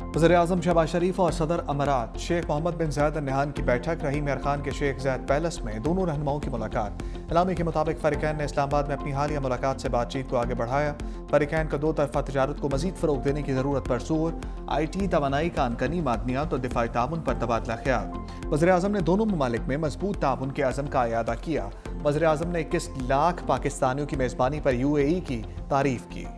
वज़ीर-ए-आज़म शहबाज शरीफ और सदर अमारात शेख मोहम्मद बिन ज़ायद अल नहयान की बैठक। रहीम यार खान के शेख ज़ायद पैलेस में दोनों रहनुमाओं की मुलाकात। इलामी के मुताबिक फ़रीक़ैन ने इस्लामाबाद में अपनी हालिया मुलाकात से बातचीत को आगे बढ़ाया। फ़रीक़ैन को दो तरफ़ा तजारत को मज़ीद फ़रोग़ देने की ज़रूरत पर जोर। IT, तवानाई, कानकनी, मादनियात और दिफ़ाई ताउन पर तबादला ख़्याल। वज़ीर-ए-आज़म ने दोनों ममालिक में मजबूत ताउन के अज़म का इयादा किया। वज़ीर-ए-आज़म ने 21 लाख पाकिस्तानियों की मेज़बानी पर UAE की तारीफ़ की।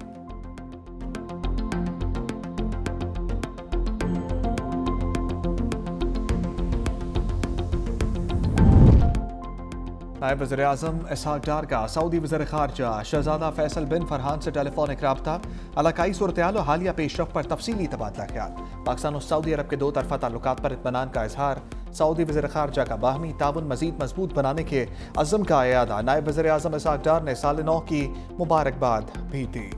नायब वज़ीर-ए-आज़म इसहाक़ डार का सऊदी वज़ीर ख़ारजा शहज़ादा फैसल बिन फरहान से टेलीफोनिक रब्ता। इलाकाई सूरत-ए-हाल और हालिया पेशरफ़ पर तफसीली तबादला ख्याल। पाकिस्तान और सऊदी अरब के दो तरफ़ा ताल्लुकात पर इत्मीनान का इजहार। सऊदी वज़ीर ख़ारजा का बाहमी ताउन मज़ीद मजबूत बनाने के अज़्म का इयादा। नायब वज़ीर-ए-आज़म इसहाक़ डार ने साल नौ की मुबारकबाद भी दी।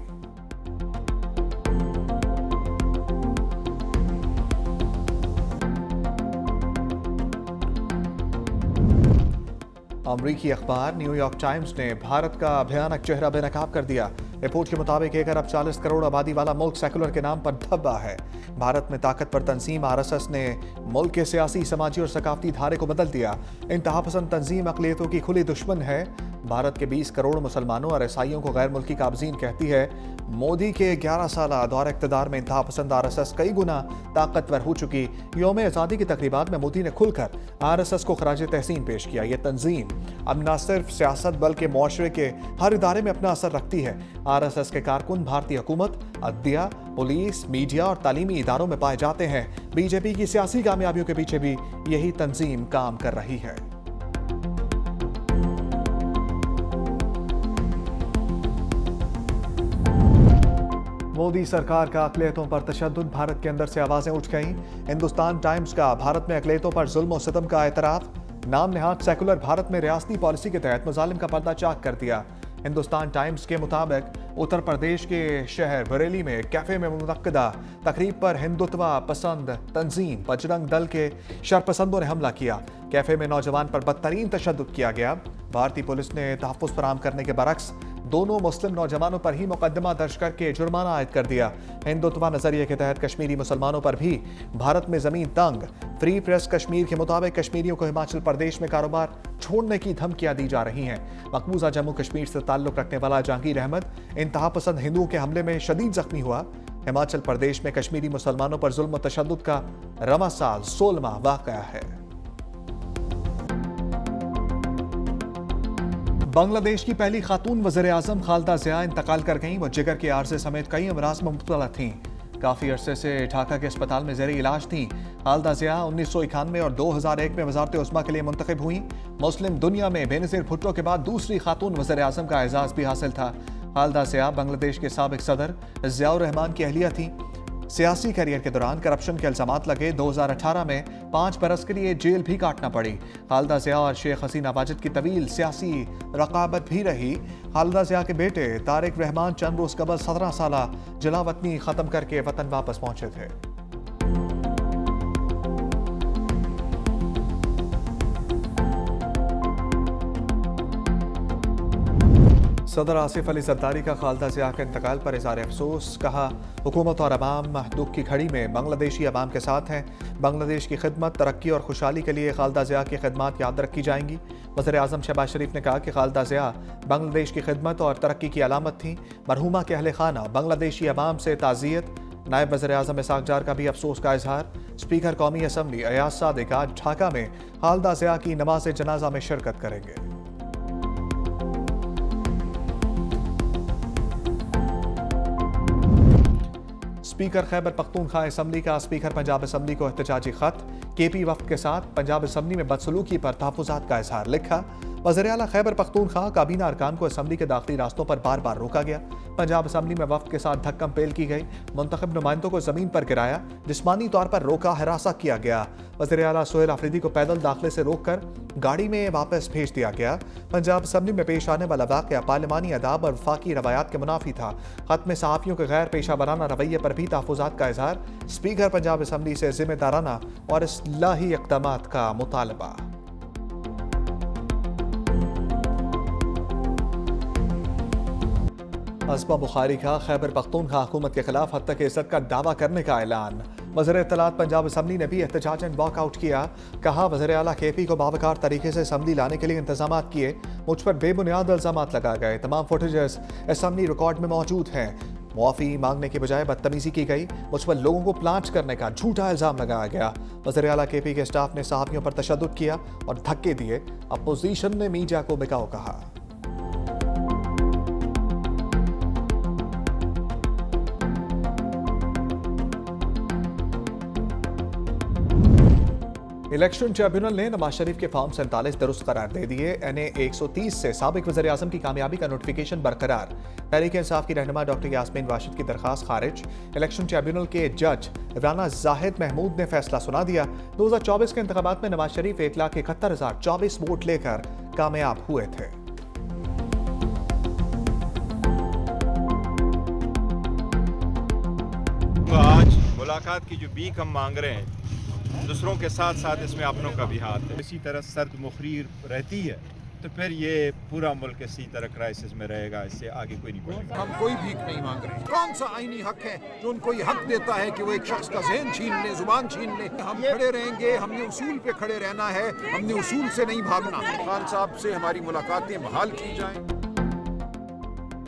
अमरीकी अखबार न्यूयॉर्क टाइम्स ने भारत का भयानक चेहरा बेनकाब कर दिया। रिपोर्ट के मुताबिक 1 अरब 40 करोड़ आबादी वाला मुल्क सेकुलर के नाम पर धब्बा है। भारत में ताकतवर तंजीम RSS ने मुल्क के सियासी, समाजी और सकाफती धारे को बदल दिया। इंतहा पसंद तंजीम अक़लियतों की खुली दुश्मन है। भारत के 20 करोड़ मुसलमानों और ईसाइयों को गैर मुल्की काबज़ीन कहती है। मोदी के 11 साला दौर इक़्तिदार में इंतहा पसंद RSS कई गुना ताकतवर हो चुकी। यौम आज़ादी की तकरीबात में मोदी ने खुलकर RSS को खराज तहसीन पेश किया। ये तंजीम अब न सिर्फ सियासत बल्कि मुआशरे के हर इदारे में अपना असर रखती है। RSS के कारकुन भारतीय हुकूमत, अदलिया, पुलिस, मीडिया और तालीमी इदारों में पाए जाते हैं। BJP की सियासी कामयाबियों के पीछे भी यही तंजीम काम कर रही है। मोदी सरकार का अक़लियतों पर तशद्दुद, भारत के अंदर से आवाज़ें उठ गईं। हिंदुस्तान टाइम्स का भारत में अक़लियतों पर जुल्म और सितम का एतराफ़। नाम नहाद सेकुलर भारत में रियासती पॉलिसी के तहत मुज़ालिम का पर्दा चाक कर दिया। हिंदुस्तान टाइम्स के मुताबिक उत्तर प्रदेश के शहर बरेली में कैफ़े में मुनक्किदा तकरीब पर हिंदुत्व पसंद तंजीम बजरंग दल के शरपसंदों ने हमला किया। कैफ़े में नौजवान पर बदतरीन तशद्दुद किया गया। भारतीय पुलिस ने तहफ़्फ़ुज़ फराहम करने के बरक्स दोनों मुस्लिम नौजवानों पर ही मुकदमा दर्ज करके जुर्माना आयद कर दिया। हिंदुत्व नजरिए के तहत कश्मीरी मुसलमानों पर भी भारत में जमीन तंग। फ्री प्रेस कश्मीर के मुताबिक कश्मीरियों को हिमाचल प्रदेश में कारोबार छोड़ने की धमकियां दी जा रही हैं। मकबूजा जम्मू कश्मीर से ताल्लुक रखने वाला जहांगीर अहमद इंतहा पसंद हिंदुओं के हमले में शदीद जख्मी हुआ। हिमाचल प्रदेश में कश्मीरी मुसलमानों पर जुल्म और तशद्दुद का रवां साल 16वां वाक़या है। बांग्लादेश की पहली खातून वज़ीर-ए-आज़म खालिदा ज़िया इंतकाल कर गईं। वो जिगर के आर्ज़े समेत कई अमराज में मुब्तला थीं। काफ़ी अरसे से ढाका के अस्पताल में ज़ेरे इलाज थीं। खालिदा ज़िया 1991 और 2001 में वज़ारत उज़्मा के लिए मुंतखब हुई। मुस्लिम दुनिया में बेनज़ीर भुट्टो के बाद दूसरी खातून वज़ीर-ए-आज़म का एजाज़ भी हासिल था। खालिदा ज़िया बांग्लादेश के साबिक़ सदर ज़ियाउर रहमान की अहलिया थीं। सियासी करियर के दौरान करप्शन के इल्ज़ामात लगे। 2018 में 5 बरस के लिए जेल भी काटना पड़ी। खालिदा ज़िया और शेख हसीना वाजिद की तवील सियासी रकाबत भी रही। खालिदा ज़िया के बेटे तारिक रहमान चंद रोज़ कबल 17 साला जलावतनी ख़त्म करके वतन वापस पहुंचे थे। सदर आसिफ अली जरदारी का खालिदा ज़िया के इंतकाल पर इज़हार अफसोस। कहा, हुकूमत और अवाम दुख की घड़ी में बांग्लादेशी अवाम के साथ हैं। बांग्लादेश की खिदमत, तरक्की और खुशहाली के लिए खालिदा ज़िया की खिदमत याद रखी जाएंगी। वज़ीर-ए-आज़म शहबाज शरीफ ने कहा कि खालिदा ज़िया बांग्लादेश की खिदमत और तरक्की की अलामत थी। मरहूमा के अहले खाना बांग्लादेशी अवाम से ताज़ियत। नायब वज़ीर-ए-आज़म इसहाक़ डार का भी अफसोस का इजहार। स्पीकर कौमी असम्बली अयाज सादिक आज ढाका में खालिदा ज़िया की नमाज जनाजा में शिरकत करेंगे। स्पीकर खैबर पख्तूनख्वा असम्बली का स्पीकर पंजाब असम्बली को एहतजाजी खत। KP वफ्द के साथ पंजाब असम्बली में बदसलूकी पर तहफ़्फ़ुज़ात का इजहार। लिखा, वज़ीर आला खैबर पख्तूनख्वा काबीना अरकान को असम्बली के दाखिली रास्तों पर बार बार रोका गया। पंजाब असम्बली में वफ्द के साथ धक्कम पेल की गई। मुंतखब नुमाइंदों को ज़मीन पर गिराया, जिस्मानी तौर पर रोका, हरासा किया गया। वज़ीर आला सोहेल आफरीदी को पैदल दाखिले से रोक कर गाड़ी में वापस भेज दिया गया। पंजाब असम्बली में पेश आने वाला वाक़या पार्लिमानी अदाब और वफाकी रवायात के मुनाफी था। खत में सहाफ़ियों के गैर पेशा वराना रवैये पर भी तहफ़्फ़ुज़ात का इजहार। स्पीकर पंजाब असम्बली से ज़िम्मेदाराना और इस्लाही इक़दामात का मुतालबा। असमा बुखारी का खैबर पख्तूनख्वा हुकूमत के खिलाफ हद तक इज़्ज़त का दावा करने का ऐलान। वज़ीर इत्तलात पंजाब असम्बली ने भी एहतजाजन वॉकआउट किया। कहा वज़ीर आला KP को बावकार तरीके से असम्बली लाने के लिए इंतजाम किए, मुझ पर बेबुनियाद इल्जाम लगाए गए। तमाम फुटेजेस असम्बली रिकॉर्ड में मौजूद हैं। मुआफ़ी मांगने के बजाय बदतमीजी की गई, मुझ पर लोगों को प्लांट करने का झूठा इल्जाम लगाया गया। वज़ीर आला KP के स्टाफ ने सहाफ़ियों पर तशद्दुद किया और धक्के दिए। अपोजिशन ने मीडिया को बिकाऊ कहा। इलेक्शन ट्रिब्यूनल ने नवाज शरीफ के फॉर्म 47 दुरुस्त करार दे दिए। NA 130 से साबिक वज़ीर आज़म की कामयाबी का नोटिफिकेशन बरकरार। तहरीक इंसाफ की रहनुमा डॉक्टर यास्मीन वाशिद की दरखास्त खारिज। इलेक्शन ट्रिब्यूनल के जज राना जाहिद महमूद ने फैसला सुना दिया। 2024 के इंतखाबात में नवाज शरीफ 1,71,024 वोट लेकर कामयाब हुए थे। तो आज मुलाकात की जो भीख हम मांग रहे हैं, दूसरों के साथ साथ इसमें अपनों का भी हाथ है। इसी तरह सर्द मुखरीर रहती है तो फिर ये पूरा मुल्क इसी तरह क्राइसिस में रहेगा, इससे आगे कोई नहीं बढ़ेगा। हम कोई भीख नहीं मांग रहे। कौन सा आईनी हक है जो उनको ये हक देता है कि वो एक शख्स का ज़हन छीन ले, जुबान छीन ले? हम खड़े रहेंगे, हमने उसूल पे खड़े रहना है, हमने उसूल से नहीं भागना। खान साहब से हमारी मुलाकातें बहाल की जाएं।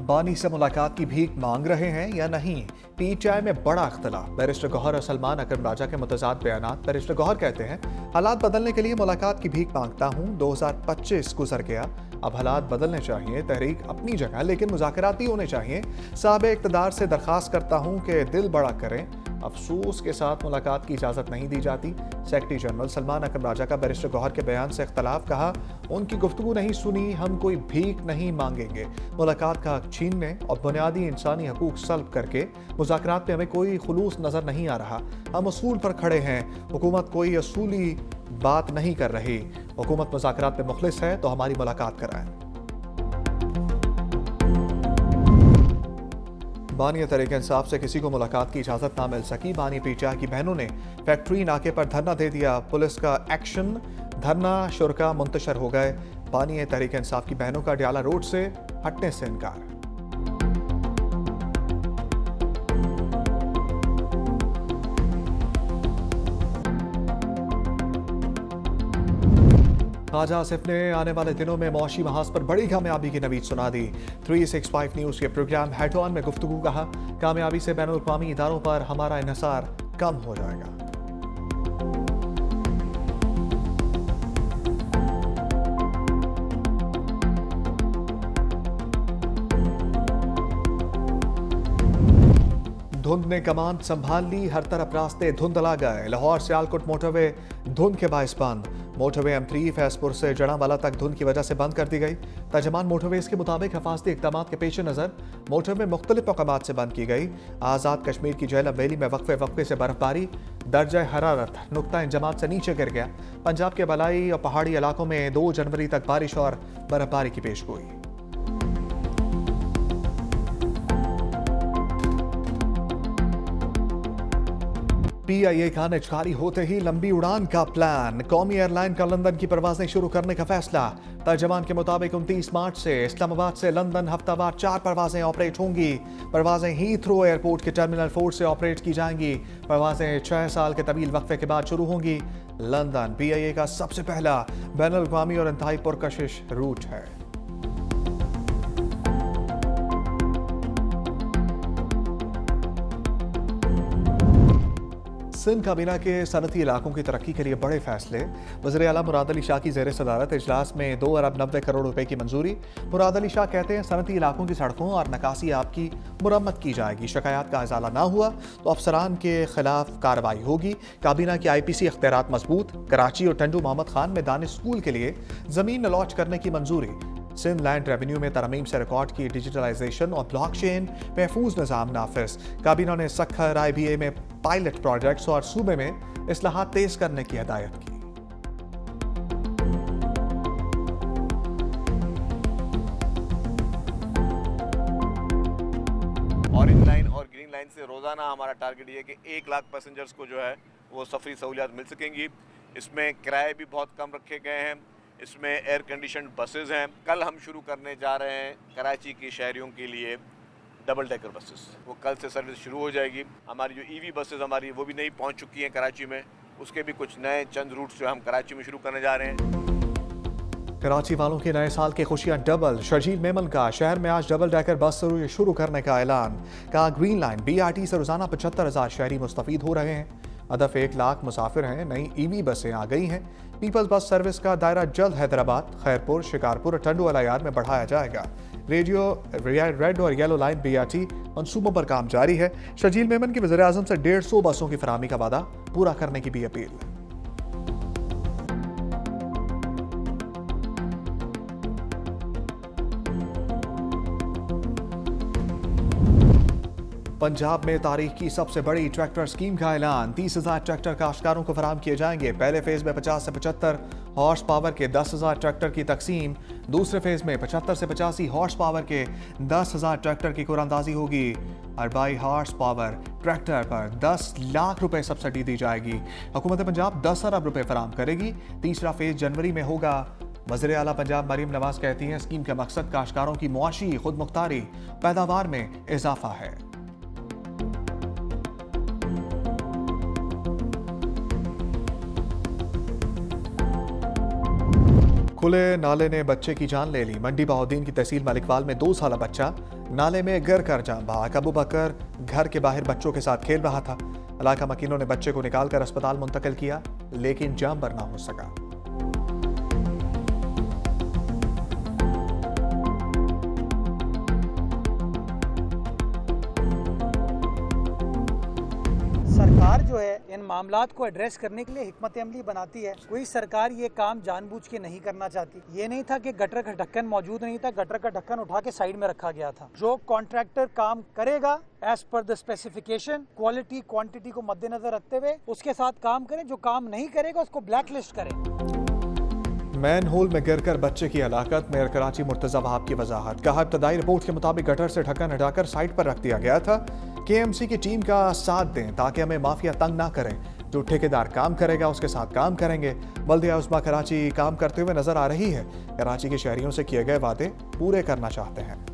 बानी से मुलाकात की भीख मांग रहे हैं या नहीं? PTI में बड़ा अख्तलाफ। बैरिस्टर गौहर और सलमान अकरम राजा के मुतज़ाद बयानात। बैरिस्टर गौहर कहते हैं हालात बदलने के लिए मुलाकात की भीख मांगता हूँ। 2025 गुजर गया, अब हालात बदलने चाहिए। तहरीक अपनी जगह लेकिन मुज़ाकराती होने चाहिए। साहब इक़्तिदार से दरख्वास्त करता हूँ कि दिल बड़ा करें। अफसोस के साथ मुलाकात की इजाज़त नहीं दी जाती। सेक्रेटरी जनरल सलमान अकरम राजा का बैरिस्टर गौहर के बयान से इख्तलाफ। कहा उनकी गुफ्तगू नहीं सुनी, हम कोई भीख नहीं मांगेंगे। मुलाकात का हक छीनने और बुनियादी इंसानी हकूक सल्ब करके मुज़ाकरात में हमें कोई खुलूस नज़र नहीं आ रहा। हम उसूल पर खड़े हैं, हुकूमत कोई असूली बात नहीं कर रही। हुकूमत मुज़ाकरात में मुखलिस है तो हमारी मुलाकात कराएं। बानी तहरीक इंसाफ से किसी को मुलाकात की इजाज़त ना मिल सकी। बानी PTI की बहनों ने फैक्ट्री नाके पर धरना दे दिया। पुलिस का एक्शन, धरना शुरा मुंतशर हो गए। बानी तहरीक इंसाफ की बहनों का डियाला रोड से हटने से इनकार। ख्वाजा आसिफ ने आने वाले दिनों में मौशी महाज पर बड़ी कामयाबी की नवीद सुना दी। 365 न्यूज़ के प्रोग्राम हेड ऑन में गुफ्तगू। कहा कामयाबी से बैनुल अक़वामी इदारों पर हमारा इन्हिसार कम हो जाएगा। धुंध ने कमान संभाल ली, हर तरफ रास्ते धुंधला गए। लाहौर सियालकोट मोटरवे धुंध के बायस बंद। मोटरवे M3 फैजपुर से जड़ांवाला तक धुंध की वजह से बंद कर दी गई। तर्जमान मोटरवेज के मुताबिक हिफाजती इक़दाम के पेश नज़र मोटरवे मुख्तलिफ मकामात से बंद की गई। आज़ाद कश्मीर की झेलम वैली में वक्फे से बर्फबारी, दर्जा हरारत नुक्ता इंजमात से नीचे गिर गया। पंजाब के बलाई और पहाड़ी इलाकों में 2 जनवरी तक बारिश और बर्फबारी की पेशगोई। PIA का निजकारी होते ही लंबी उड़ान का प्लान। कौमी एयरलाइन का लंदन की परवाजें शुरू करने का फैसला। तर्जमान के मुताबिक 29 मार्च से इस्लामाबाद से लंदन हफ्तावार 4 परवाजें ऑपरेट होंगी। परवाजें हीथ्रो एयरपोर्ट के टर्मिनल 4 से ऑपरेट की जाएंगी। परवाजें 6 साल के तवील वक्फे के बाद शुरू होंगी। लंदन PIA का सबसे पहला बैनुल अक़वामी और इंतहाई पुरकशिश रूट है। सिंध काबीना के सनती इलाकों की तरक्की के लिए बड़े फैसले। वज़ीर आला मुराद अली शाह की ज़ेर सदारत इजलास में 2 अरब 90 करोड़ रुपए की मंजूरी। मुराद अली शाह कहते हैं सनती इलाकों की सड़कों और नकासी आब की मुरम्मत की जाएगी। शिकायत का इजाला ना हुआ तो अफसरान के खिलाफ कार्रवाई होगी। काबीना की IPC इख्तियारात मजबूत। कराची और टंडू मोहम्मद खान में दानिश स्कूल के लिए ज़मीन अलॉट करने की मंजूरी। सिंध लैंड रेवेन्यू में तरमीम से रिकॉर्ड की डिजिटलाइजेशन और ब्लॉकचेन महफूज निज़ाम नाफिज। काबीना ने सखर IBA में पायलट प्रोजेक्ट्स और सूबे में इस्लाहात तेज करने की हिदायत की। ऑरेंज लाइन और ग्रीन लाइन से रोज़ाना हमारा टारगेट ये है कि 1 लाख पैसेंजर्स को जो है वो सफरी सहूलियात मिल सकेंगी। इसमें किराए भी बहुत कम रखे गए हैं। इसमें एयर कंडीशन बसेज हैं। कल हम शुरू करने जा रहे हैं कराची के शहरियों के लिए डबल डेकर बसेस। वो कल से सर्विस शुरू हो जाएगी। हमारी जो ईवी बसेस हमारी वो भी नई पहुंच चुकी हैं कराची में। उसके भी कुछ नए चंद रूट्स जो हम कराची में शुरू करने जा रहे हैं। कराची वालों की नए साल की खुशियां डबल। शर्जील मेमन का शहर में आज डबल डेकर बस शुरू करने का ऐलान। कहा ग्रीन लाइन BRT से रोजाना 75,000 शहरी मुस्तफीद हो रहे हैं। हदफ 1 लाख मुसाफिर हैं। नई EV बसें आ गई हैं। पीपल्स बस सर्विस का दायरा जल्द हैदराबाद, खैरपुर, शिकारपुर और टंडू अलायार में बढ़ाया जाएगा। रेडियो रेड और येलो लाइन BRT मंसूबों पर काम जारी है। शर्जील मेमन की वज़ीर आज़म से 150 बसों की फराहमी का वादा पूरा करने की भी अपील। पंजाब में तारीख की सबसे बड़ी ट्रैक्टर स्कीम का ऐलान। 30,000 ट्रैक्टर काश्तकारों को फराहम किए जाएंगे। पहले फेज में 50 से 75 हॉर्स पावर के 10,000 ट्रैक्टर की तकसीम। दूसरे फेज में 75 से 85 हॉर्स पावर के 10,000 ट्रैक्टर की कुरानंदाजी होगी। अरबाई हॉर्स पावर ट्रैक्टर पर 10 लाख रुपए सब्सिडी दी जाएगी। हुकूमत पंजाब 10 अरब रुपए फराहम करेगी। तीसरा फेज जनवरी में होगा। वज़ीर आला पंजाब मरीम नवाज कहती हैं स्कीम का मकसद काश्तकारों की मुआशी खुद मुख्तारी पैदावार में इजाफा है। खुले नाले ने बच्चे की जान ले ली। मंडी बहाउद्दीन की तहसील मालिकवाल में 2 साला बच्चा नाले में गिर कर जान बहा। अबू बकर घर के बाहर बच्चों के साथ खेल रहा था। इलाका मकीनों ने बच्चे को निकालकर अस्पताल मुंतकिल किया, लेकिन जान बर ना हो सका। सरकार जो है इन मामलात को एड्रेस करने के लिए हिकमत अमली बनाती है। कोई सरकार ये काम जानबूझ के नहीं करना चाहती। ये नहीं था कि गटर का ढक्कन मौजूद नहीं था, गटर का ढक्कन उठा के साइड में रखा गया था। जो कॉन्ट्रैक्टर काम करेगा as per the specification, quality quantity को मद्देनजर रखते हुए उसके साथ काम करें। जो काम नहीं करेगा उसको ब्लैक लिस्ट करें। मैन होल में गिरकर बच्चे की हलाकत। मेयर कराची मुर्तजा वहाब की वजाहत। कहा इब्तदाई रिपोर्ट के मुताबिक गटर से ढक्कन हटाकर साइड पर रख दिया गया था। KMC की टीम का साथ दें ताकि हमें माफिया तंग ना करें। जो ठेकेदार काम करेगा उसके साथ काम करेंगे। बल्दिया उस्मा कराची काम करते हुए नजर आ रही है। कराची के शहरियों से किए गए वादे पूरे करना चाहते हैं।